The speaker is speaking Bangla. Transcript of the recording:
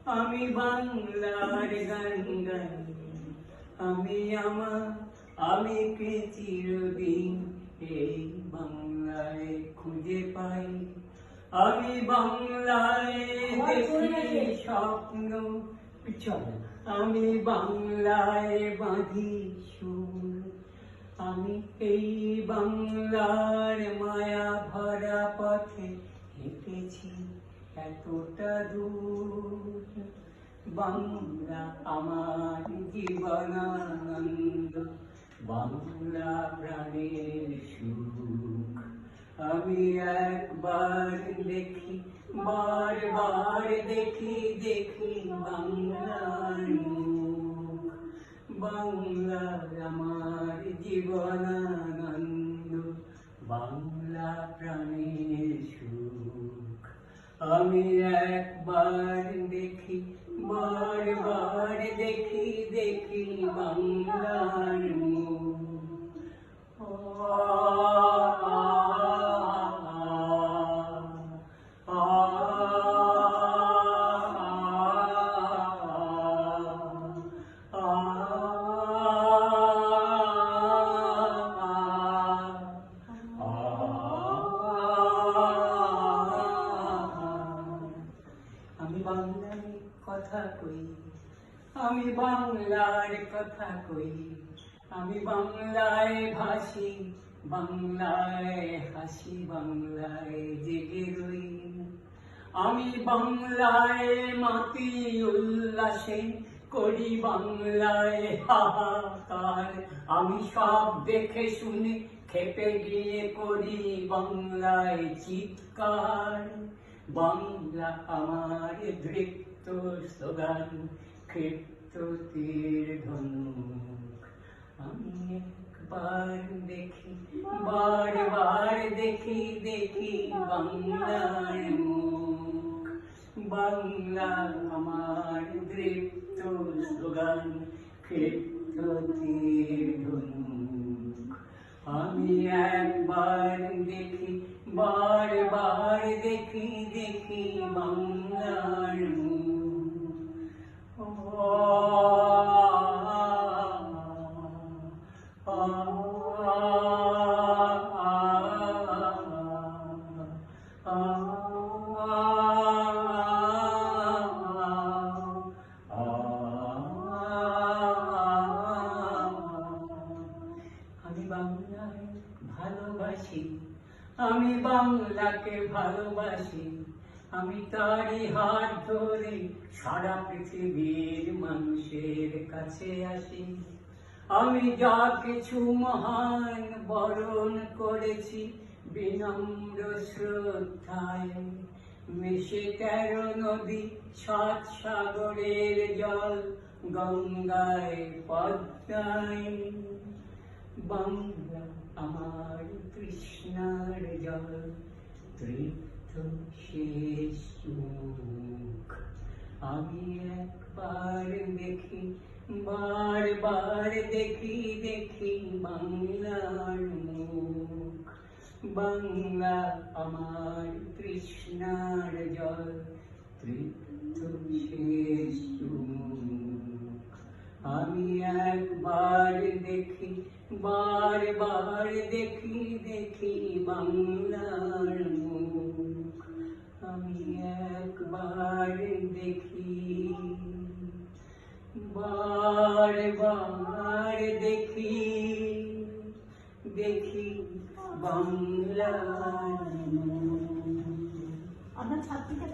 আমি বাংলার গান গাই, আমি কে চিরদিন এই বাংলায় খুঁজে পাই। আমি বাংলায় দেখি স্বপ্ন, আমি বাংলায় বাঁধি সুর। আমি এই বাংলার মায়া ভরা পথে হেঁটেছি এতটা দূর। বাংলা আমার জীবনানন্দ, বাংলা প্রাণের সুখ। আমি একবার দেখি, বারবার দেখি বাংলার মুখ। বাংলা আমার জীবনানন্দ, বাংলা প্রাণের সুখ। আমি একবার দেখি, বারবার দেখি বাংলার মুখ। আমি বাংলার কথা কই, আমি বাংলার কথা কই। আমি বাংলায় ভাসি, বাংলায় হাসি, বাংলায় জেগে রই। আমি বাংলায় মাতি উল্লাসে করি, বাংলায় হাহাকার। আমি সব দেখে শুনে খেপে গিয়ে করি বাংলায় চিৎকার। বাংলা আমার দৃপ্ত স্লোগান, ক্ষিপ্ত তীর ধনুক। আমি একবার দেখি, বারবার দেখি বাংলার মুখ। বাংলা আমার দৃপ্ত স্লোগান, ক্ষিপ্ত তীর ধনুক। আমি একবার দেখি, বারবার দেখি বাংলার মুখ। আমি বাংলায় ভালোবাসি, আমি বাংলাকে ভালোবাসি। আমি তারই হাত ধরে সারা পৃথিবীর মানুষের কাছে আসি। আমি যা কিছু মহান বরণ করেছি বিনম্র শ্রদ্ধায়। মিশে 13 নদী, 7 সাগরের জল, গঙ্গায় পদ্মায়। বাংলা আমার তৃষ্ণার জল, তৃপ্ত শেষ মুখ। আমি একবার দেখি, বারবার দেখি বাংলার মুখ। বাংলা আমার তৃষ্ণার জল, তৃপ্ত শেষ মুখ। আমি একবার দেখি, বারবার দেখি বাংলার মুখ। আমি একবার দেখি, বারবার দেখি বাংলার মুখ। আপনার ছাত্রীকে